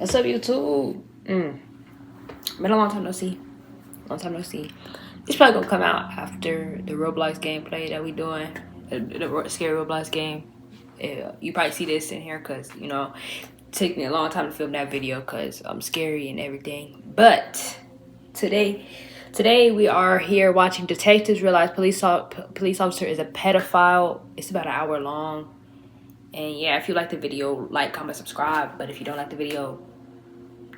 What's up, YouTube? Been a long time no see. It's probably gonna come out after the Roblox gameplay that we doing. The scary Roblox game. You probably see this in here because, you know, it took me a long time to film that video because I'm scary and everything. But today we are here watching detectives realize police officer is a pedophile. It's about an hour long. And yeah, if you like the video, like, comment, subscribe. But if you don't like the video,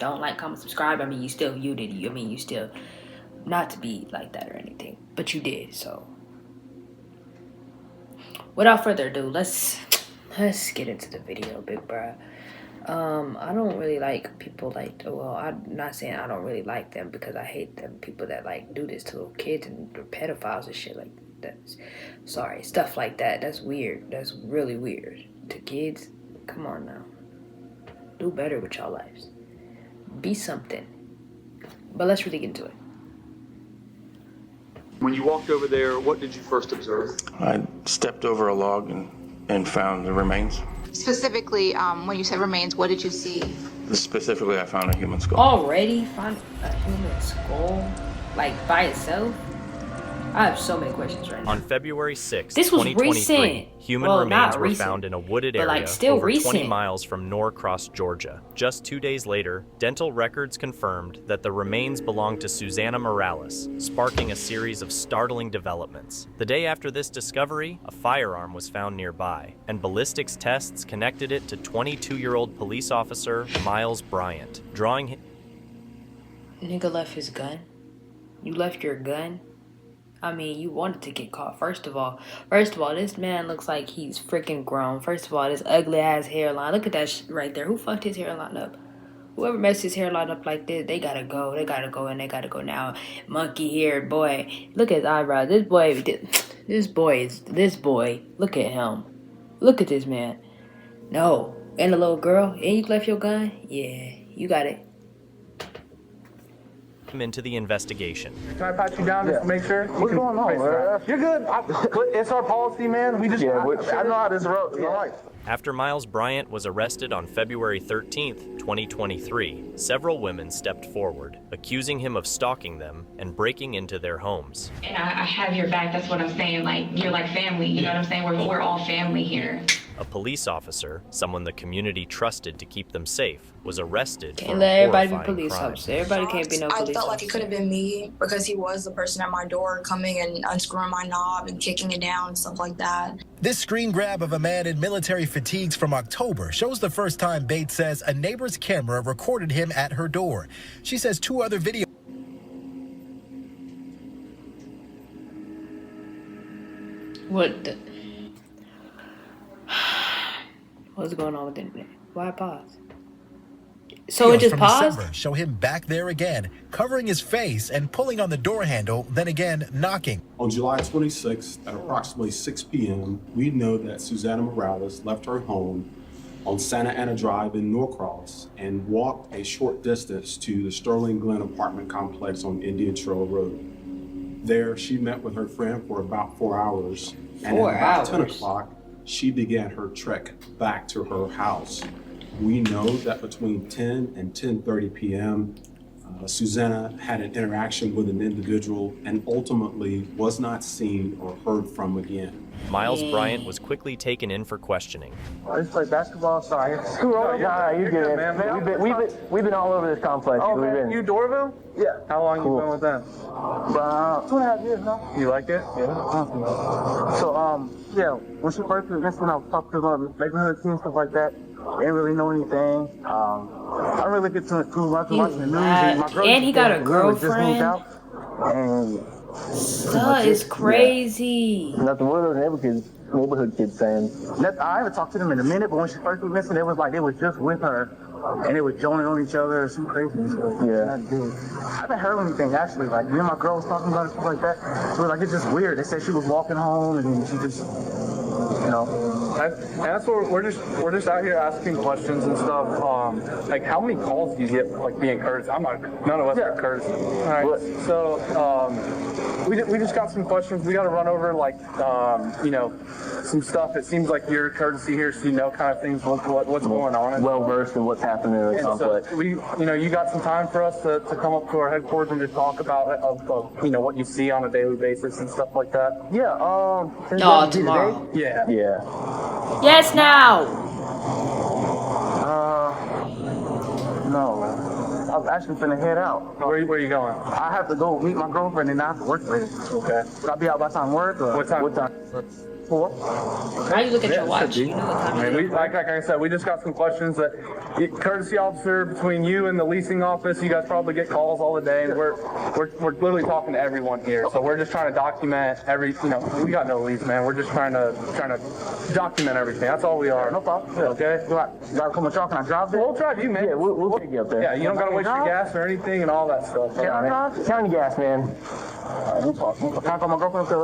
don't like, comment, subscribe. I mean, you still viewed it. You still, not to be like that or anything, but you did. So without further ado, let's get into the video, big bruh. I don't really like people like, well, I'm not saying I don't really like them because I hate them people that like do this to little kids and pedophiles and shit like that. Sorry, stuff like that. That's weird. That's really weird. To kids, come on now. Do better with y'all lives. Be something. But let's really get into it. When you walked over there, what did you first observe? I stepped over a log and found the remains. Specifically, when you said remains, what did you see? Specifically, I found a human skull. Already found a human skull? Like, by itself? I have so many questions right now. On February 6, this was 2023, recent. human remains were found in a wooded area like still over recent. 20 miles from Norcross, Georgia. Just 2 days later, dental records confirmed that the remains belonged to Susana Morales, sparking a series of startling developments. The day after this discovery, a firearm was found nearby, and ballistics tests connected it to 22-year-old police officer Miles Bryant, drawing him. Nigga left his gun? You left your gun? I mean, you wanted to get caught. First of all, this man looks like he's freaking grown. First of all, this ugly ass hairline. Look at that right there. Who fucked his hairline up? Whoever messed his hairline up like this, they gotta go. They gotta go and they gotta go now. Monkey haired boy. Look at his eyebrows. This boy. Look at him. Look at this man. No. And the little girl. And you left your gun? Yeah, you got it. Into the investigation. Can I pat you down just to make sure? What's going on, man? You're good. It's our policy, man. We just, I know how this road. All right. After Miles Bryant was arrested on February 13th, 2023, several women stepped forward, accusing him of stalking them and breaking into their homes. And I have your back, that's what I'm saying. Like, you're like family, you know what I'm saying? We're all family here. A police officer, someone the community trusted to keep them safe, was arrested for Can't let everybody be horrifying police crime. officer. Everybody can't be no police officer. I felt like it could have been me because he was the person at my door coming and unscrewing my knob and kicking it down and stuff like that. This screen grab of a man in military fatigues from October shows the first time Bates says a neighbor's camera recorded him at her door. She says 2 other videos. What the? What's going on with the internet? Why pause? So it just from paused? December show him back there again, covering his face and pulling on the door handle, then again knocking. On July 26th at approximately 6 p.m., we know that Susana Morales left her home on Santa Ana Drive in Norcross and walked a short distance to the Sterling Glen apartment complex on Indian Trail Road. There, she met with her friend for about 4 hours, and at about 10 o'clock, she began her trek back to her house. We know that between 10 and 10:30 p.m., Susana had an interaction with an individual and ultimately was not seen or heard from again. Miles Bryant was quickly taken in for questioning. I just play basketball, sorry. Yeah, you good, man. We've been all over this complex. Oh, man, you Dorville? Yeah. How long you been with them? About 2.5 years now. You like it? Yeah. So, yeah, when she first was missing, I was talking to the neighborhood team, stuff like that. They didn't really know anything. I don't really get too much watching the news. And he got a girlfriend. And that is crazy. Nothing. What are those neighborhood kids saying? I haven't talked to them in a minute, but when she first was missing, it was like they was just with her, and they were joining on each other. Some crazy stuff. Yeah. I haven't heard anything actually. Like me and my girl was talking about it, stuff like that. So like it's just weird. They said she was walking home, and then she just, you know. that's what we're just out here asking questions and stuff. Like, how many calls do you get, like, being courteous? None of us are courteous. All right. So, we just got some questions. We got to run over, like, you know, some stuff. It seems like you're courtesy here, so you know kind of things, what's going on. Well versed in what's happening in the complex. So you got some time for us to come up to our headquarters and just talk about it, you know, what you see on a daily basis and stuff like that. Yeah. No, tomorrow. Yeah. Yes, now. No. I was actually finna head out. Where are you going? I have to go meet my girlfriend and I have to work later. Okay. Would I be out by time work? Or What time? 4? Now you look at your watch. You know what time it is. Like I said, we just got some questions that courtesy officer between you and the leasing office. You guys probably get calls all the day, and we're literally talking to everyone here. So we're just trying to document we got no lease, man. We're just trying to document everything. That's all we are. No problem. Yeah. Okay. You gotta come with y'all. Can I drive there? We'll drive you, man. Yeah, we'll take you up there. Yeah, you don't gotta waste your gas or anything and all that stuff. Can I drive? County gas, man. No problem. Can I call my girlfriend up there?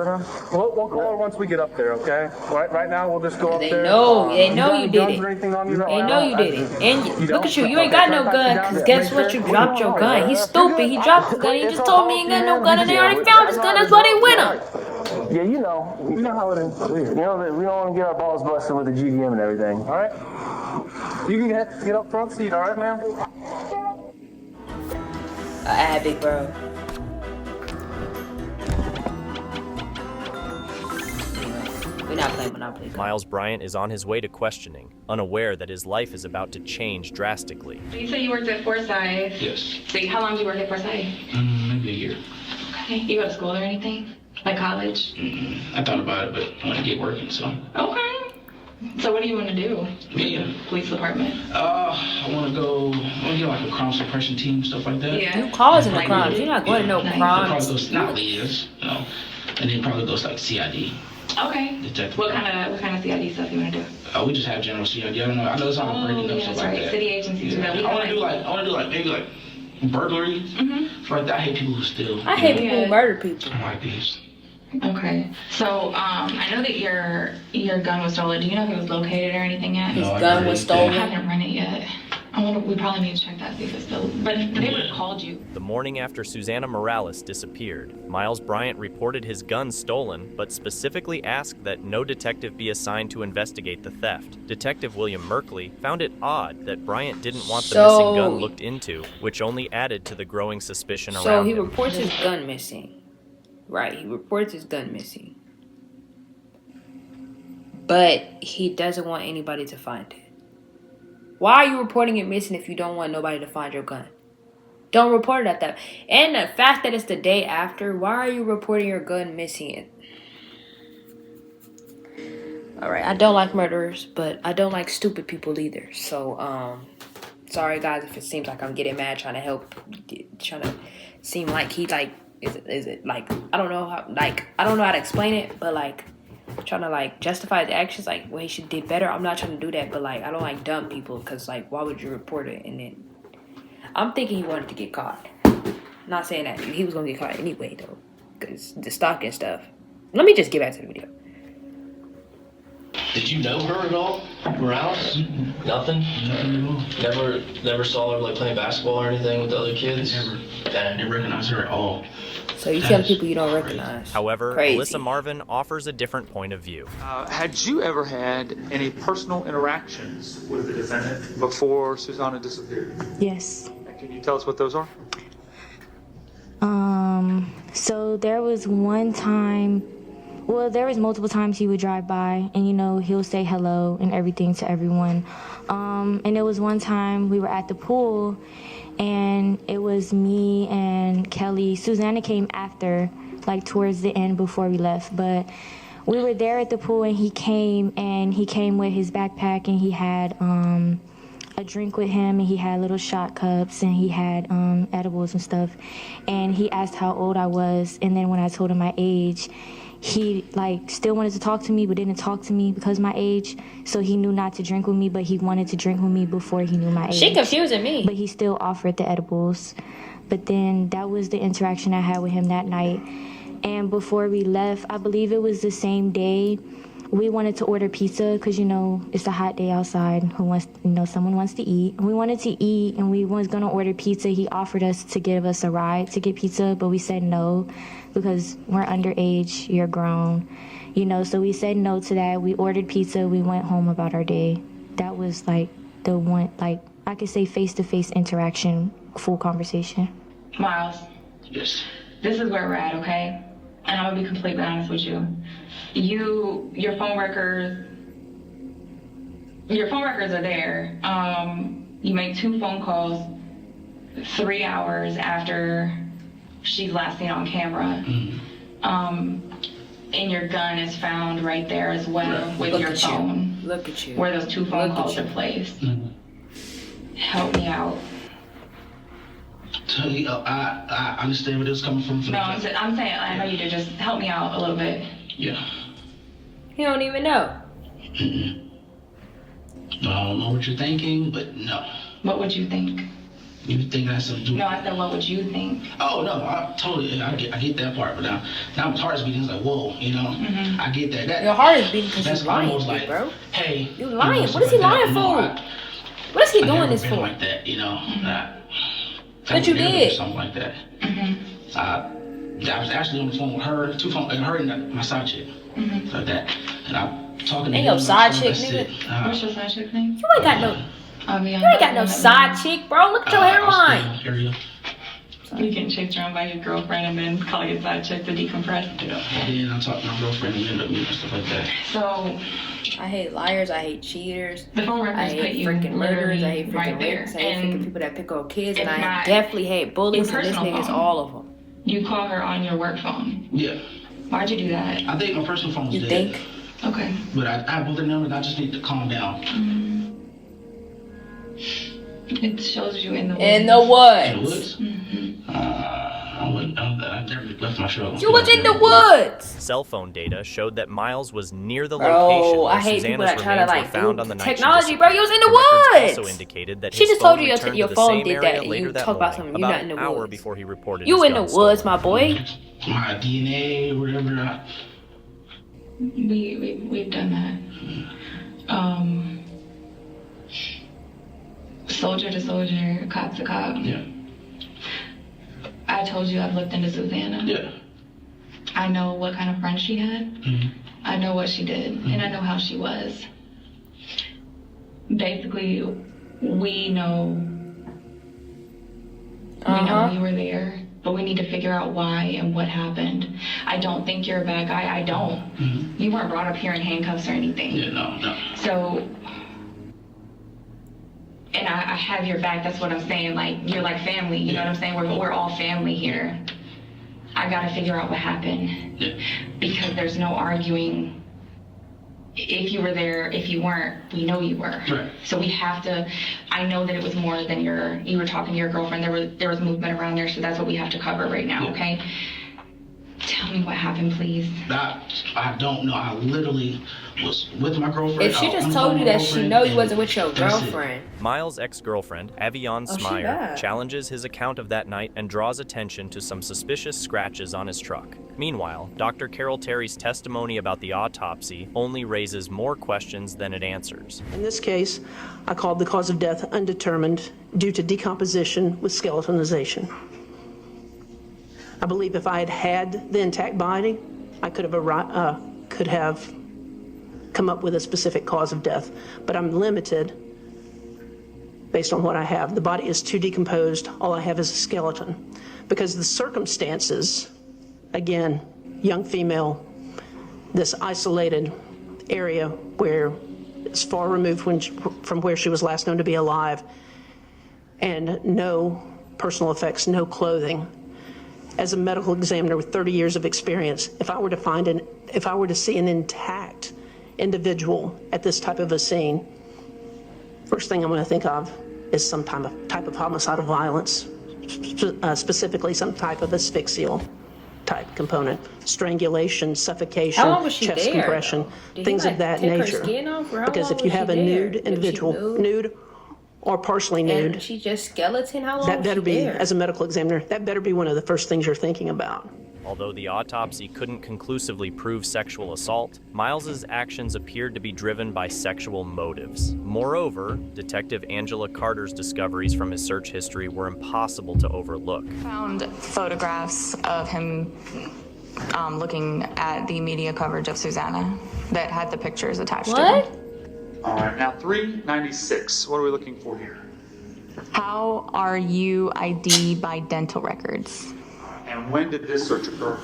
We'll call her once we get up there, okay? Right now, we'll just go up there. They know you did it. They They know you did it. And look at you. You ain't got no gun. Because guess what? You dropped your gun. He's stupid. He dropped his gun. He just told me he ain't got no gun. And they already found his gun. That's why they went him. Yeah, you know how it is. You know that we don't want to get our balls busted with the GVM and everything. All right. You can get up front seat, all right, man? Big bro. We're not playing Monopoly. Miles Bryant is on his way to questioning, unaware that his life is about to change drastically. You said you worked at Forsyth. Yes. So how long did you work at Forsyth? Maybe a year. Okay. You go to school or anything? Like college? I thought about it, but I want to get working, so. Okay. So what do you want to do? Me? Police department? I want to get like a crime suppression team, stuff like that. Yeah. You causing the crimes. You're not going to no crimes. Probably goes, and then probably goes like CID. Okay. Detective. What kind of CID stuff you want to do? We just have general CID. I don't know. I know it's not breaking up stuff like that. City agencies do that. I want to do like maybe like burglary. Mm-hmm. Like that. I hate people who steal. I hate people who murder people. I like these. Okay. So I know that your gun was stolen. Do you know if it was located or anything yet? His gun was stolen. I haven't run it yet. We probably need to check that, see if it's still. But they would have called you. The morning after Susanna Morales disappeared, Miles Bryant reported his gun stolen, but specifically asked that no detective be assigned to investigate the theft. Detective William Merkley found it odd that Bryant didn't want the missing gun looked into, which only added to the growing suspicion around him. So he reports his gun missing. Right, he reports his gun missing. But he doesn't want anybody to find it. Why are you reporting it missing if you don't want nobody to find your gun? Don't report it at that. And the fact that it's the day after, why are you reporting your gun missing? Alright, I don't like murderers, but I don't like stupid people either. So, sorry guys if it seems like I'm getting mad trying to help, trying to seem like he like, is it like, I don't know how to explain it, but like, trying to like justify his actions, like, well, he should did better. I'm not trying to do that, but like, I don't like dumb people, because like, why would you report it? And then I'm thinking he wanted to get caught. Not saying that he was gonna get caught anyway though, because the stalking stuff. Let me just get back to the video. Did you know her at all, Morales? Nothing? Never saw her like playing basketball or anything with the other kids? I didn't recognize her at all. So you tell people you don't recognize. However, Crazy. Alyssa Marvin offers a different point of view. Had you ever had any personal interactions with the defendant before Susanna disappeared? Yes. Can you tell us what those are? So there was one time, well, there was multiple times he would drive by and, he'll say hello and everything to everyone. And there was one time we were at the pool and it was me and Kelly. Susanna came after, like towards the end before we left, but we were there at the pool and he came with his backpack and he had, a drink with him and he had little shot cups and he had edibles and stuff, and he asked how old I was, and then when I told him my age, he like still wanted to talk to me but didn't talk to me because of my age, so he knew not to drink with me, but he wanted to drink with me before he knew my age. She confusing me. But he still offered the edibles. But then that was the interaction I had with him that night. And before we left, I believe it was the same day, we wanted to order pizza because, you know, it's a hot day outside. Who wants, you know, someone wants to eat. We wanted to eat and we was going to order pizza. He offered us to give us a ride to get pizza, but we said no because we're underage, you're grown, you know, so we said no to that. We ordered pizza. We went home about our day. That was like the one, like I could say face-to-face interaction, full conversation. Miles. Yes. This is where we're at, okay? And I'm gonna be completely honest with you. Your phone records are there. You made 2 phone calls 3 hours after she's last seen on camera. And your gun is found right there as well with your phone. Look at you. Where those 2 phone calls are placed. Help me out. So, I understand where this is coming from. No, I'm saying, I know you do. Just help me out a little bit. Yeah. He don't even know. No, I don't know what you're thinking, but no. What would you think? You think that's something to do? No, I said, what would you think? Oh no, I get that part, but now my heart's beating. It's like, whoa, you know, I get that. Your heart is beating because that's you're lying, almost like, bro. Hey, you lying. know, What is he like lying for? What is he doing this for? Like that, you know. But you did. Something like that. I was actually on the phone with her, her and my side chick, like that, and I'm talking to ain't him. your side chick, nigga. What's your side chick name? You ain't got no. You ain't got no side chick, bro. Look at your hairline. You getting chased around by your girlfriend and then call your side chick to decompress. Yeah, and then I talk to my girlfriend and end up meeting and stuff like that. So, I hate liars. I hate cheaters. The phone I records put hate you freaking murderers. I hate freaking right there. rapes. I hate freaking people that pick up kids. And it's I not definitely hate bullies. your And this personal nigga's phone. all of them. You call her on your work phone. Yeah. Why'd you do that? I think my personal phone was You dead. think? Okay. But I have both their numbers. I just need to calm down. It shows you in the woods. In the woods. In the woods? I never left my show. You was in the woods. Cell phone data showed that Miles was near the Bro, location where I hate people Susanna's that try to remains like were found do on the night technology, she bro. You was in the records woods. also indicated that She his just told phone you returned your to the phone same did area that, and later you that talk about morning, something. You're not in the an hour woods. before he reported You his in the gun woods, stolen. my boy. My DNA, whatever. We've done that. Soldier to soldier, cop to cop. Yeah. I told you I've looked into Susanna. Yeah. I know what kind of friends she had. I know what she did, and I know how she was. Basically, we know you were there, but we need to figure out why and what happened. I don't think you're a bad guy. I don't. You weren't brought up here in handcuffs or anything. Yeah, no. So, and I have your back. That's what I'm saying. Like, you're like family. You know what I'm saying? We're all family here. I gotta figure out what happened. Yeah. Because there's no arguing if you were there, if you weren't, we know you were. Right. So we have to, I know that it was more than you were talking to your girlfriend. There was movement around there, so that's what we have to cover right now, okay? Tell me what happened, please. I don't know. I literally was with my girlfriend. If she just told you that she know you wasn't with your girlfriend. Miles' ex-girlfriend, Avion Smyer, challenges his account of that night and draws attention to some suspicious scratches on his truck. Meanwhile, Dr. Carol Terry's testimony about the autopsy only raises more questions than it answers. In this case, I called the cause of death undetermined due to decomposition with skeletonization. I believe if I had had the intact body, I could have come up with a specific cause of death. But I'm limited based on what I have. The body is too decomposed. All I have is a skeleton. Because the circumstances, again, young female, this isolated area where it's far removed from where she was last known to be alive, and no personal effects, no clothing. As a medical examiner with 30 years of experience, if I were to see an intact individual at this type of a scene, first thing I'm going to think of is some type of homicidal violence, specifically some type of asphyxial type component, strangulation, suffocation, chest compression, things of that nature. Because if you have a nude individual, nude or partially nude, and she just skeleton. How long that better was she be, there? as a medical examiner, that better be one of the first things you're thinking about. Although the autopsy couldn't conclusively prove sexual assault, Miles's actions appeared to be driven by sexual motives. Moreover, Detective Angela Carter's discoveries from his search history were impossible to overlook. Found photographs of him looking at the media coverage of Susanna that had the pictures attached to it. All right, now 396. What are we looking for here? How are you ID'd by dental records? And when did this search occur?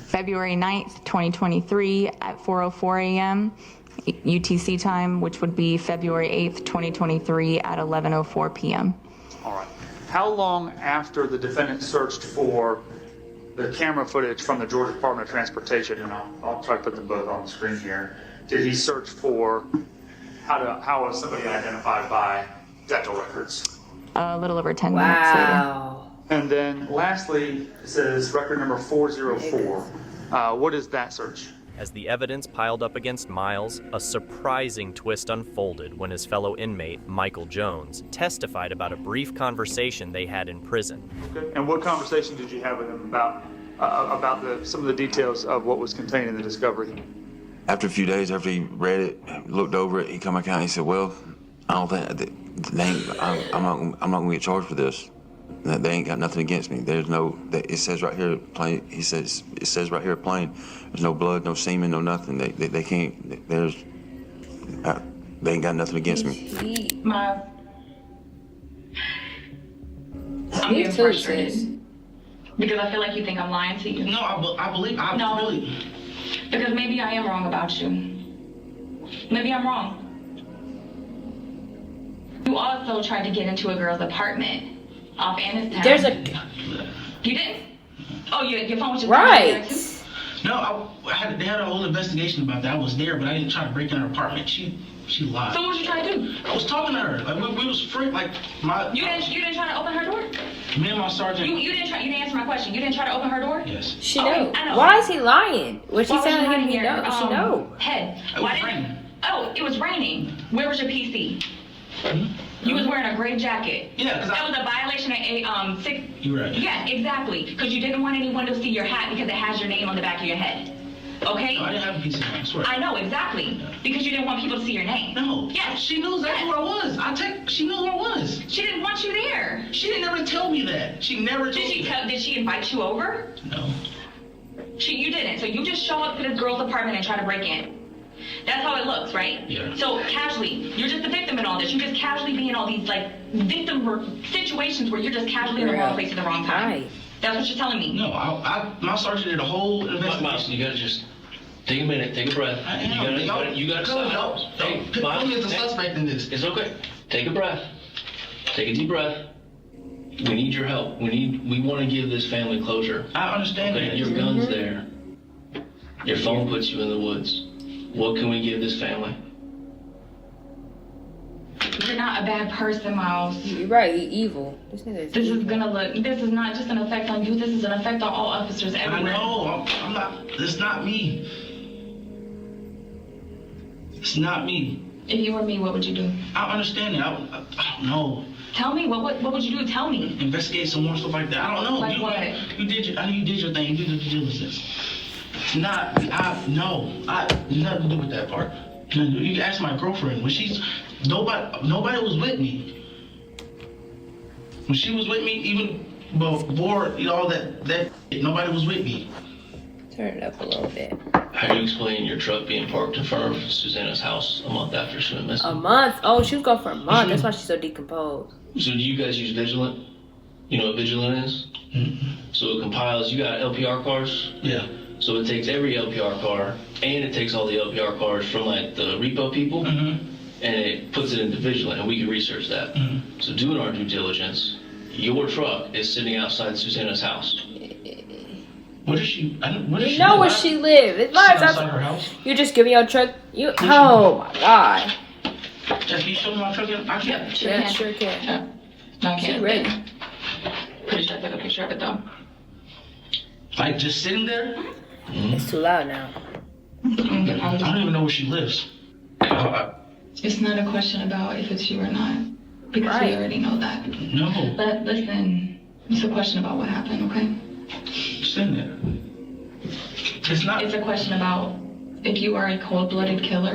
February 9th, 2023 at 4:04 a.m. UTC time, which would be February 8th, 2023 at 11:04 p.m. All right. How long after the defendant searched for the camera footage from the Georgia Department of Transportation, and I'll try to put them both on the screen here, did he search for how was somebody identified by dental records? A little over 10 minutes later. And then lastly, it says record number 404. What is that search? As the evidence piled up against Miles, a surprising twist unfolded when his fellow inmate, Michael Jones, testified about a brief conversation they had in prison. Okay. And what conversation did you have with him about some of the details of what was contained in the discovery? After a few days, after he read it, looked over it, he come back out and he said, "Well, I don't think I'm not gonna get charged for this. They ain't got nothing against me. There's no. It says right here plain. He says it says right here plain. There's no blood, no semen, no nothing. They can't. They ain't got nothing against me." Miles, I'm getting frustrated because I feel like you think I'm lying to you. No, I believe. No. Really. Because maybe I am wrong about you. Maybe I'm wrong. You also tried to get into a girl's apartment off Annistown. There's a... You didn't? Oh, your phone was just... Right. No, they had a whole investigation about that. I was there, but I didn't try to break in her apartment. She lied. So what did you try to do? I was talking to her. Like we was free. Like my. You didn't try to open her door? Me and my sergeant. You didn't answer my question. You didn't try to open her door? Yes. She know. I know. Why is he lying? When she Why was telling you him lying he here? know, she know. Head. It was raining. Oh, it was raining. Where was your PC? You was wearing a gray jacket. Yeah, because that was a violation of 6. You're right. Yeah, exactly. Because you didn't want anyone to see your hat because it has your name on the back of your head. Okay? No, I didn't have a PC. I swear. I know, exactly. Yeah. Because you didn't want people to see your name. No. Yes. She knew exactly who I was. She knew who I was. She didn't want you there. She didn't ever tell me that. She never told me that. Did she invite you over? No. You didn't. So you just show up to this girl's apartment and try to break in. That's how it looks, right? Yeah. So casually, you're just the victim in all this. You're just casually being in all these like victim situations where you're just casually in the wrong place at the wrong time. Right. That's what you're telling me. No, my sergeant did a whole investigation. Miles, you gotta just take a minute, take a breath. You gotta stop. Hey, put me as a suspect in this. It's okay. Take a breath. Take a deep breath. We need your help. We want to give this family closure. I understand that. Your gun's there. Your phone puts you in the woods. What can we give this family? You're not a bad person, Miles. You're right, you're evil. This is not just an effect on you, this is an effect on all officers everywhere. I know, I'm not, it's not me. It's not me. If you were me, what would you do? I understand that, I don't know. Tell me, what would you do? Tell me. Investigate some more stuff like that, I don't know. Like what? You did your thing, you did your due diligence. It's not, nothing to do with that part. You can ask my girlfriend, nobody was with me. When she was with me, even before all that nobody was with me. Turn it up a little bit. How do you explain your truck being parked in front of Susanna's house a month after she went missing? A month? Oh, she was gone for a month. That's why she's so decomposed. So do you guys use Vigilant? You know what Vigilant is? Mm-hmm. So it compiles, you got LPR cars? Yeah. So it takes every LPR car, and it takes all the LPR cars from like the repo people, and it puts it into Vigilant, and we can research that. So doing our due diligence, your truck is sitting outside Susanna's house. Where does she? You know where she lives. It's not outside her house. You just give me your truck. Oh my god. Jeff, you show me my truck? I can't. Yeah, sure can. Yeah. No, I can't. She ready. Pretty sure I took a picture of it though. Like just sitting there? It's too loud now. I don't even know where she lives. It's not a question about if it's you or not, because we already know that. No. But listen, it's a question about what happened, okay? Sitting there. It's not. It's a question about if you are a cold-blooded killer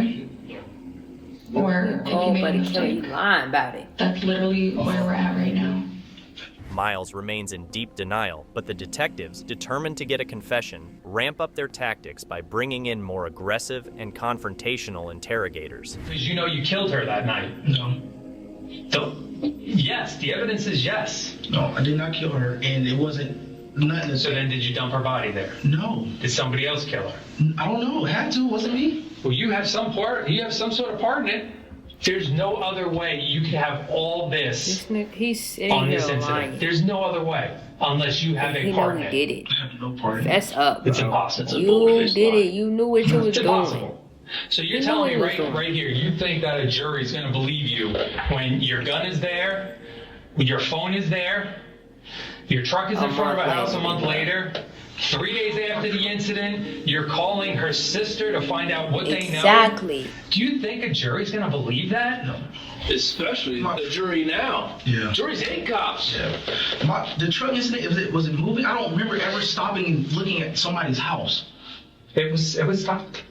or if you made a mistake. Lying about it. That's literally where we're at right now. Miles remains in deep denial, but the detectives, determined to get a confession, ramp up their tactics by bringing in more aggressive and confrontational interrogators. Because you know you killed her that night. No. Yes, the evidence is yes. No, I did not kill her, and it wasn't nothing. So then did you dump her body there? No. Did somebody else kill her? I don't know. It had to. It wasn't me. Well, you have some sort of part in it. There's no other way you could have all this He's on this incident. lying. There's no other way unless you have a part in it. He did it. I have no part in it. That's up, bro. It's impossible. You did it. You knew what you was It's doing. impossible. So you're telling me right here, you think that a jury is going to believe you when your gun is there, when your phone is there, your truck is in front of a house a month later, 3 days after the incident, you're calling her sister to find out what they know? Exactly. Do you think a jury's going to believe that? No. Especially the jury now. Yeah. Juries hate cops. Yeah. The truck incident, was it moving? I don't remember ever stopping and looking at somebody's house. It was stopped.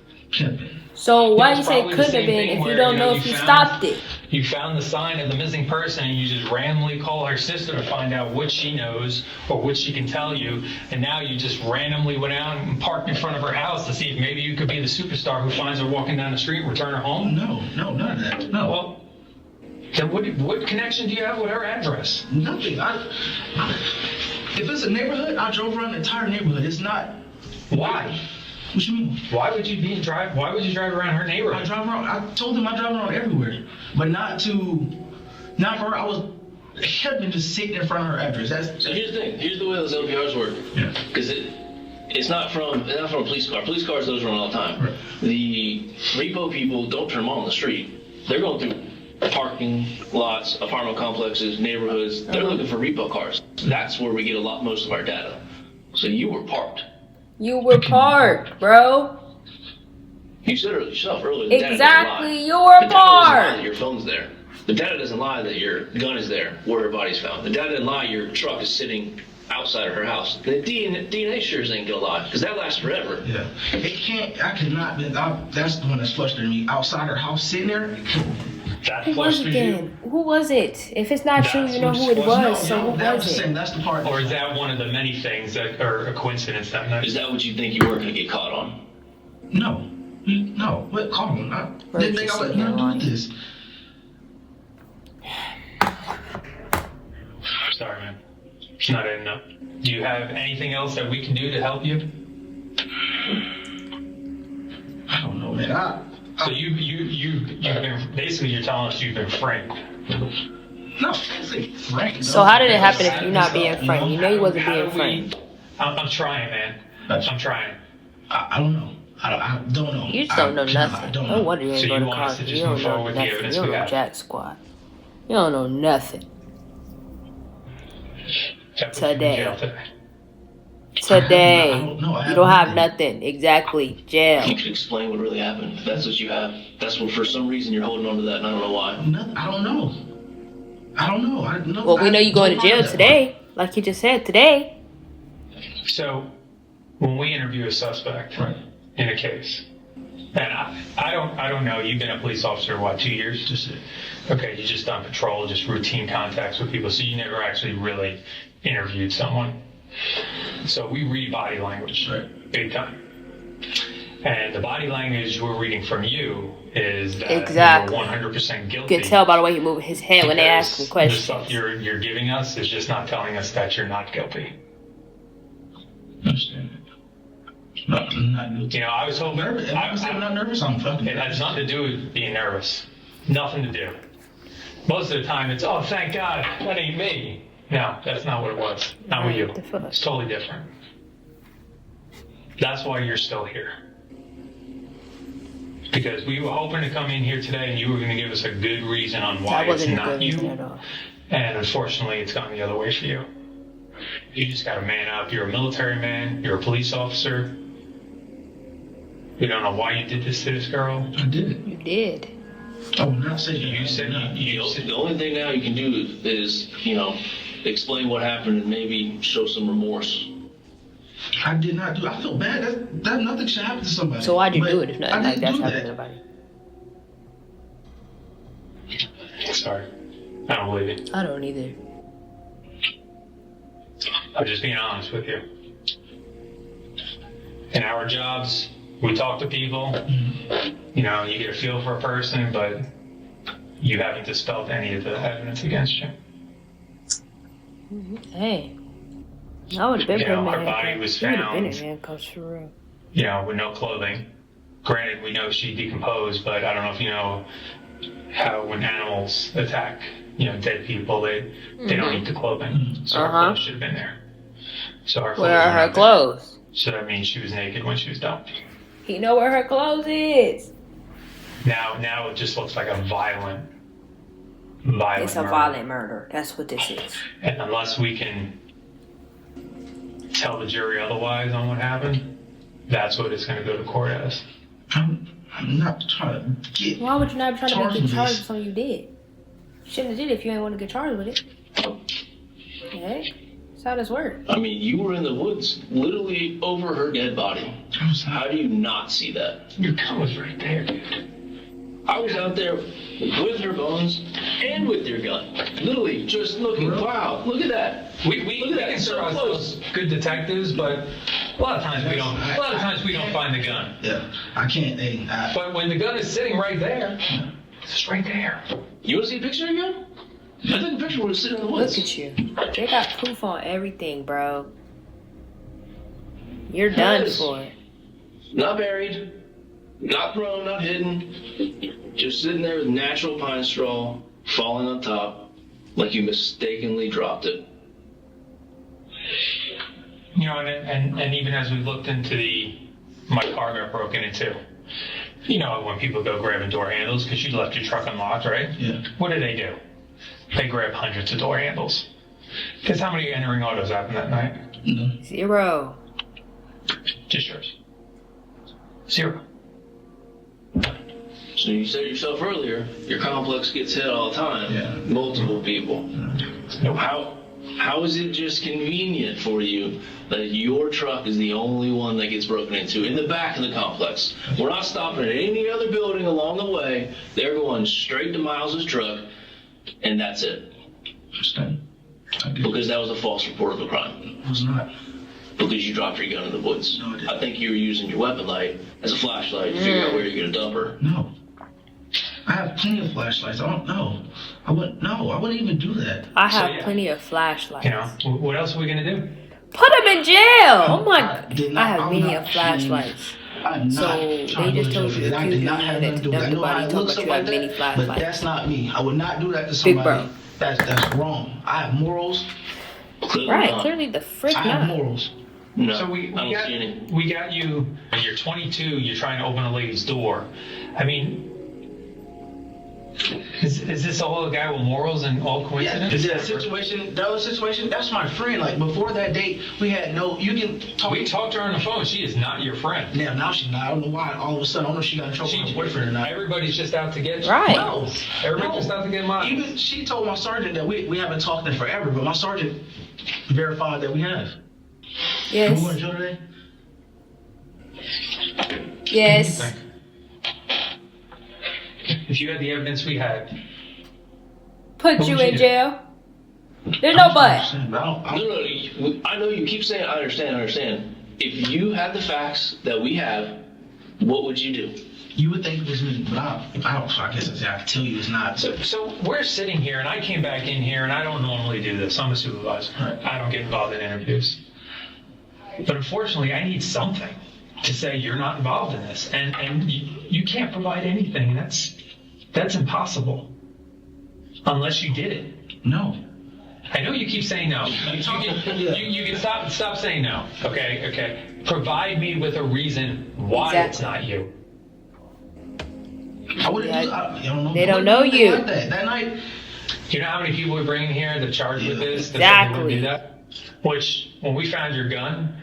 So why you say it couldn't have been if you don't know if you stopped it? You found the sign of the missing person and you just randomly call her sister to find out what she knows or what she can tell you, and now you just randomly went out and parked in front of her house to see if maybe you could be the superstar who finds her walking down the street and return her home? No, none of that. No. Well, then what connection do you have with her address? Nothing. If it's a neighborhood, I drove around the entire neighborhood. It's not. Why? What you mean? Why would you drive around her neighborhood? I drive around. I told them I drive around everywhere, but not for her. I was helping to sit in front of her address. So here's the thing. Here's the way those LPRs work. Yeah. Because it's not from a police car. Police cars, those run all the time. Right. The repo people don't turn them on the street. They're going through parking lots, apartment complexes, neighborhoods. They're looking for repo cars. That's where we get most of our data. So you were parked. You were parked, bro. You said it yourself earlier. The exactly, you were parked. The data doesn't lie parked. that your phone's there. The data doesn't lie that your gun is there, where her body's found. The data doesn't lie your truck is sitting outside of her house. The DNA sure ain't gonna lie, because that lasts forever. Yeah. It can't. I cannot. That's the one that's frustrating me. Outside her house, sitting there. Who was it then? Who was it? If it's not true, you know who it was. So who was it? That's the part. Or is that one of the many things that are a coincidence that night? Is that what you think you weren't going to get caught on? No. No. What? Call on. I didn't think I would never do this. Sorry, man. It's not enough. Do you have anything else that we can do to help you? I don't know, man. So you've been, basically you're telling us you've been framed. No, it's framed. So how did it happen if you're not being framed? You know you wasn't being framed. I'm trying, man. I'm trying. I don't know. I don't know. You just don't know nothing. No wonder you ain't going to college. You don't know nothing. You don't know Jack Squad. You don't know nothing. Today. You don't have nothing. Exactly. Jail. You can explain what really happened. That's what you have. That's what, for some reason, you're holding on to that, and I don't know why. I don't know. I don't know. Well, we know you're going to jail today. Like you just said, today. So, when we interview a suspect in a case, and I don't know, you've been a police officer, what, 2 years? Just it. Okay, you just done patrol, just routine contacts with people, so you never actually really interviewed someone. So we read body language, big time. And the body language we're reading from you is that you're 100% guilty. You can tell by the way he moves his head when they ask him questions. The stuff you're giving us is just not telling us that you're not guilty. Understand it. Not guilty. You know, I was hoping. I'm not nervous. I'm fucking. It has nothing to do with being nervous. Nothing to do. Most of the time, it's thank God that ain't me. No, that's not what it was. Not with you. It's totally different. That's why you're still here. Because we were hoping to come in here today and you were going to give us a good reason on why it's not you. And unfortunately, it's gone the other way for you. You just got to man up. You're a military man. You're a police officer. We don't know why you did this to this girl. I did it. You did. Oh, not say you said the only thing now you can do is, explain what happened and maybe show some remorse. I did not do. I feel bad. That nothing should happen to somebody. So why'd you But do it if nothing like that's happened to that. somebody? Sorry. I don't believe it. I don't either. I'm just being honest with you. In our jobs, we talk to people. You know, you get a feel for a person, but you haven't dispelled any of the evidence against you. Hey. I would have been You know, her in body was You would have been in found, handcuffs for real. you know, with no clothing. Granted, we know she decomposed, but I don't know if you know how when animals attack, you know, dead people, they don't eat the clothing. So her clothes should have been there. So her clothes Where are were her not clothes? there. So that means she was naked when she was dumped. You know where her clothes is. Now it just looks like a violent It's a murder. violent murder. That's what this is. And unless we can tell the jury otherwise on what happened, that's what it's going to go to court as. I'm not trying to get. Why would you not be trying to charged make with you charged this. with something you did? You shouldn't have did it if you ain't want to get charged with it. Yeah, that's how this works. I mean, you were in the woods, literally over her dead body. How do you not see that? Your gun was right there, dude. I was out there with her bones and with your gun. Literally, just looking. Wow, look at that. We Look at that, consider so ourselves good detectives, but a lot of times we don't. A lot of times we don't find the gun. Yeah, I can't. But when the gun is sitting right there, it's just right there. You want to see a picture again? I took a picture when it was sitting in the woods. Look at you. They got proof on everything, bro. You're done Yes. for it. Not buried, not thrown, not hidden. Just sitting there with natural pine straw falling on top like you mistakenly dropped it. You know, and even as we looked into my car got broken into. You know, when people go grabbing door handles because you left your truck unlocked, right? Yeah. What do? They grab hundreds of door handles. Guess how many entering autos happened that night? 0. Just yours. 0. So you said yourself earlier, your complex gets hit all the time. Yeah. Multiple people. How is it just convenient for you that your truck is the only one that gets broken into in the back of the complex? We're not stopping at any other building along the way. They're going straight to Miles's truck, and that's it. Because that was a false report of a crime. It was not. Because you dropped your gun in the woods. No, I didn't. I think you were using your weapon light as a flashlight to figure out where you're going to dump her. No. I have plenty of flashlights. I don't know. I wouldn't even do that. I have plenty of flashlights. You know, what else are we gonna do? Put them in jail. Oh my god. did I not- have I'm many not of flashlights. I'm So not they trying just to told go you to to I did not you have that nothing to to do with dump it. I the know how body it talk looks about you have like many that, flashlights. but that's not me. I would not do that to Big somebody. bro. That's wrong. I have morals. Clearly Right, not. clearly the frick I have not. morals. No, So I don't see any. we got you. You're 22. You're trying to open a lady's door. I mean, is this all a guy with morals and all coincidence? Yeah, that other situation, that's my friend. Like, before that date, we had no, you can talk. We talked to her on the phone. She is not your friend. Yeah, now she's not. I don't know why. All of a sudden, I don't know if she got in trouble with her boyfriend or not. Everybody's just out to get you. Right. No. Everybody's just out to get mine. Even she told my sergeant that we haven't talked in forever, but my sergeant verified that we have. Yes. You want to join today? Yes. If you had the evidence we had, Put What you would you in do? jail. There's no but. No, I know you keep saying, I understand. If you had the facts that we have, what would you do? You would think it was me, but I guess I can tell you it's not. so we're sitting here, and I came back in here, and I don't normally do this. I'm a supervisor. I don't get involved in interviews. But unfortunately, I need something to say you're not involved in this, and you can't provide anything. That's impossible unless you did it. No. I know you keep saying no. You can stop saying no. Okay. Provide me with a reason why it's not you. I wouldn't do I don't know. They don't know you. Like that night. You know how many people we're bringing here that charged with this? That Exactly. do that? Which, when we found your gun,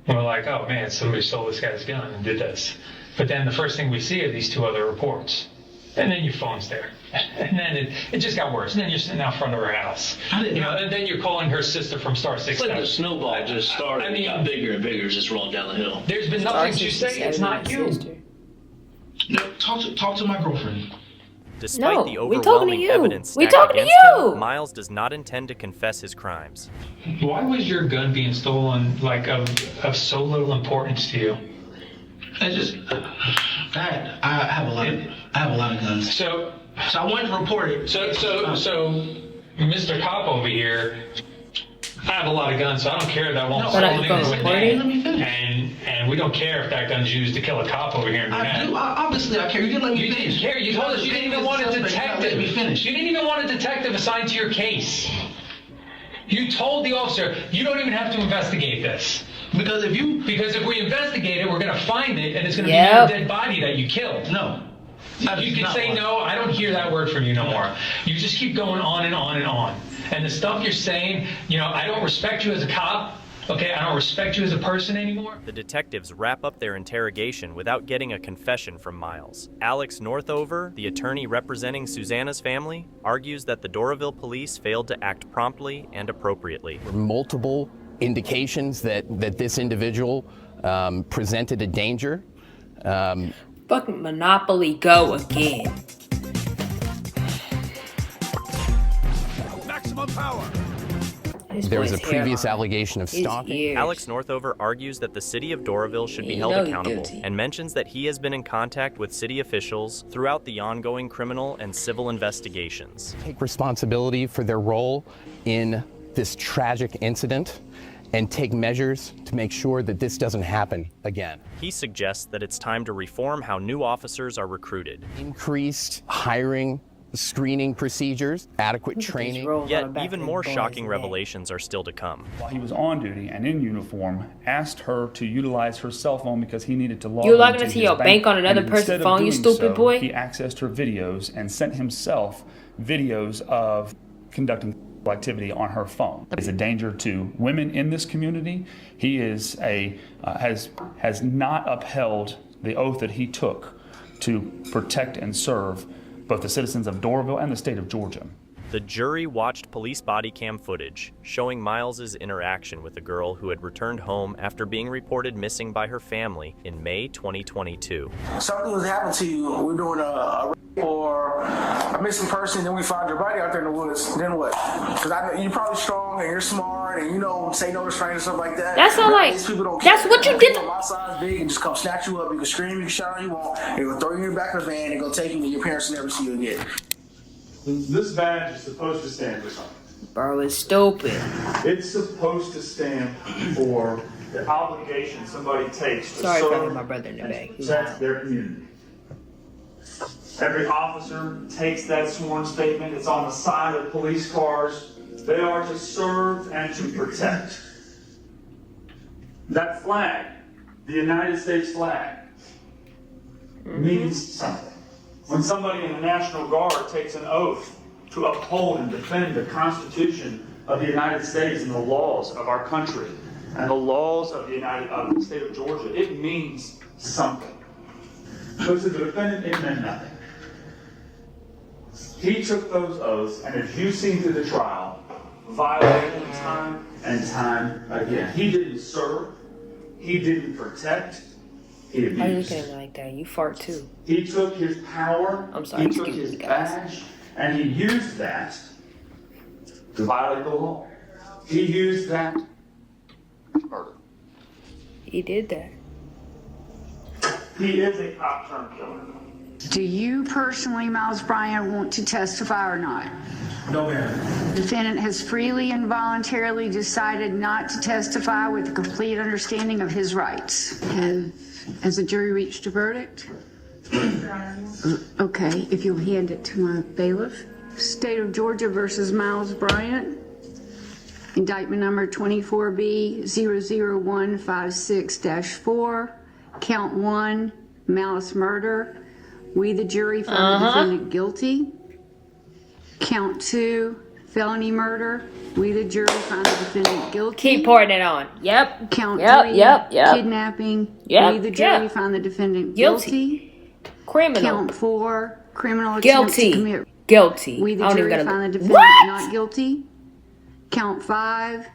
we're like, oh man, somebody stole this guy's gun and did this. But then the first thing we see are these 2 other reports. And then your phone's there. And then it just got worse. And then you're sitting out front of her house. And then you're calling her sister from Star 6. It's like the snowball just started and got bigger and bigger, just rolling down the hill. There's been nothing to say. It's not you. No, talk to my girlfriend. Despite the overwhelming evidence stacked against him, Miles does not intend to confess his crimes. Why was your gun being stolen of so little importance to you? I just I have a lot of guns. So I wanted to report it. So Mr. Cop over here, I have a lot of guns, so I don't care if that won't fall in. And we don't care if that gun's used to kill a cop over here in Manhattan. Obviously I care. You didn't let me finish. You didn't care. You told us you didn't even want a detective. You didn't even want a detective assigned to your case. You told the officer, you don't even have to investigate this. Because if we investigate it, we're going to find it, and it's going to be your dead body that you killed. No. You can say no, I don't hear that word from you no more. You just keep going on and on and on. And the stuff you're saying, I don't respect you as a cop. Okay, I don't respect you as a person anymore. The detectives wrap up their interrogation without getting a confession from Miles. Alex Northover, the attorney representing Susanna's family, argues that the Doraville police failed to act promptly and appropriately. Multiple indications that this individual presented a danger. Fucking Monopoly Go again. Maximum power. There was a previous allegation of stalking. Alex Northover argues that the city of Doraville should be held accountable and mentions that he has been in contact with city officials throughout the ongoing criminal and civil investigations. Take responsibility for their role in this tragic incident and take measures to make sure that this doesn't happen again. He suggests that it's time to reform how new officers are recruited. Increased hiring, screening procedures, adequate training. Yet even more shocking revelations are still to come. While he was on duty and in uniform, asked her to utilize her cell phone because he needed to log You logging into into your bank on another person's phone, you stupid boy? He accessed her videos and sent himself videos of conducting activity on her phone. Is a danger to women in this community. He is has not upheld the oath that he took to protect and serve both the citizens of Doraville and the state of Georgia. The jury watched police body cam footage showing Miles's interaction with a girl who had returned home after being reported missing by her family in May 2022. Something was happening to you. We're doing a rape or a missing person, then we find your body out there in the woods. Then what? Because I know you're probably strong and you're smart and say no to strangers and stuff like that. That's not like. That's what you did. My size big and just come snatch you up. You can scream, you can shout all you want. They're gonna throw you in the back of the van and go take you, and your parents will never see you again. This badge is supposed to stand for something. Bro, it's stupid. It's supposed to stand for the obligation somebody takes to Sorry serve for my brother in the back. protect their community. Every officer takes that sworn statement. It's on the side of police cars. They are to serve and to protect. That flag, the United States flag, means something. When somebody in the National Guard takes an oath to uphold and defend the Constitution of the United States and the laws of our country and the laws of the state of Georgia, it means something. But to the defendant, it meant nothing. He took those oaths, and as you've seen through the trial, violated them time and time again. He didn't serve. He didn't protect. He abused. Why are you looking at me like that? You fart too. He took his power, I'm sorry, he took his badge, and he used that to violate the law. He used that to murder. He did that. He is a cop-turned killer. Do you personally, Miles Bryant, want to testify or not? No, ma'am. The defendant has freely and voluntarily decided not to testify with a complete understanding of his rights. Has the jury reached a verdict? Okay, if you'll hand it to my bailiff. State of Georgia versus Miles Bryant. Indictment number 24B00156-4. Count 1, malice murder. We, the jury, find the defendant guilty. Count 2, felony murder. We, the jury, find the defendant guilty. Keep pouring it on. Yep. Count 3, yep. kidnapping. Yep. We, the jury, find the defendant guilty. Criminal. Count 4, criminal attempt to commit. Guilty. We, the I don't jury, even find the gotta. defendant What? not guilty. Count 5,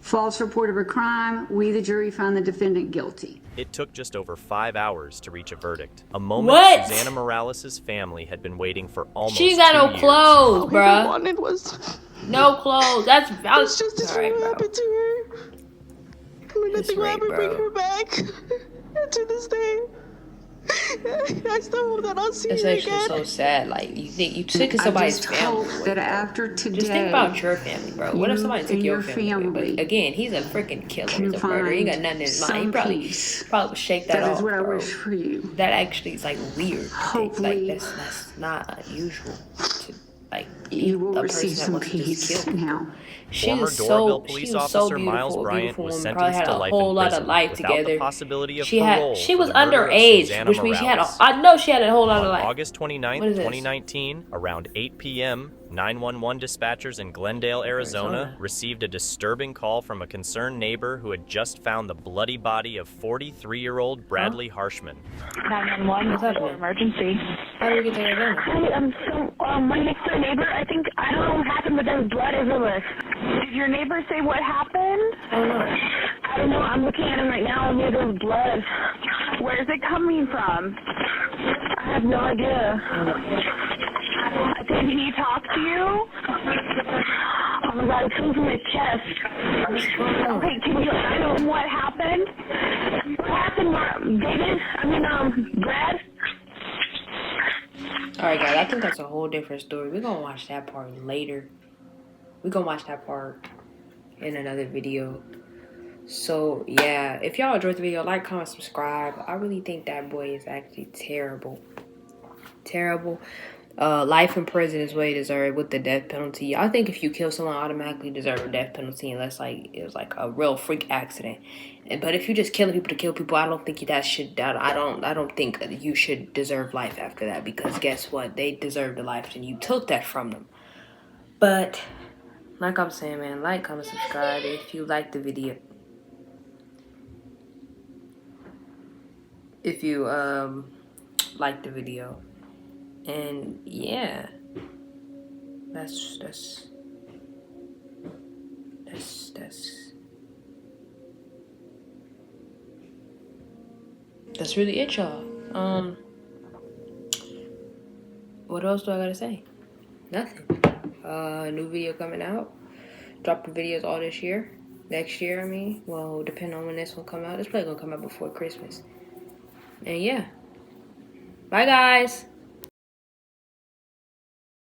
false report of a crime. We, the jury, find the defendant guilty. It took just over 5 hours to reach a verdict. A moment What? Susanna Morales' family had been waiting for almost She got 2 no years. clothes, All we bruh. wanted was No clothes. That's justice for what happened to her. When nothing will ever bring her back. To this day, I still hope that I'll see her It's again. actually so sad. Like, you think you took somebody's just family hope away, that bro. after today, Just think about your family, bro. What if somebody you took and your your family away? family But again, he's a freaking killer. He's a can murderer. He ain't got find nothing in his mind. some He probably peace. would shake that That off, is what I bro. wish for you. That actually is like weird. Hopefully, Like that's not unusual. To like you will a receive person that some wants to just peace kill people. now. Former Doraville police officer Miles Bryant was sentenced to life in prison without the possibility of parole. She was for the murder of underage, Susanna which means she had Morales. I know she had a whole lot of On life. August 29th, 2019, around 8 p.m., 911 dispatchers in Glendale, Arizona received a disturbing call from a concerned neighbor who had just found the bloody body of 43-year-old Bradley Harshman. 911, what's happening? Emergency. How do we get to Arizona? Hi, my next door neighbor, I don't know what happened, but there's blood everywhere. Did your neighbor say what happened? I don't know. I'm looking at him right now and there's blood. Where is it coming from? I have no idea. Did he talk to you? Oh my God, it's coming from his chest. Okay, can you let me know what happened? What happened, David? Brad? Alright guys, I think that's a whole different story. We're gonna watch that part later. We're gonna watch that part in another video. So yeah, if y'all enjoyed the video, like, comment, subscribe. I really think that boy is actually terrible. Terrible. Life in prison is what he deserved with the death penalty. I think if you kill someone, automatically deserve a death penalty unless like it was like a real freak accident. But if you're just killing people to kill people, I don't think that should. I don't think that you should deserve life after that, because guess what? They deserved the life and you took that from them. But like I'm saying, man, like, comment, subscribe if you like the video. If you like the video. And yeah, that's really it, y'all. What else do I gotta say? Nothing. New video coming out. Dropping videos all this year. Next year, I mean. Well, depending on when this one come out. It's probably gonna come out before Christmas. And yeah. Bye, guys.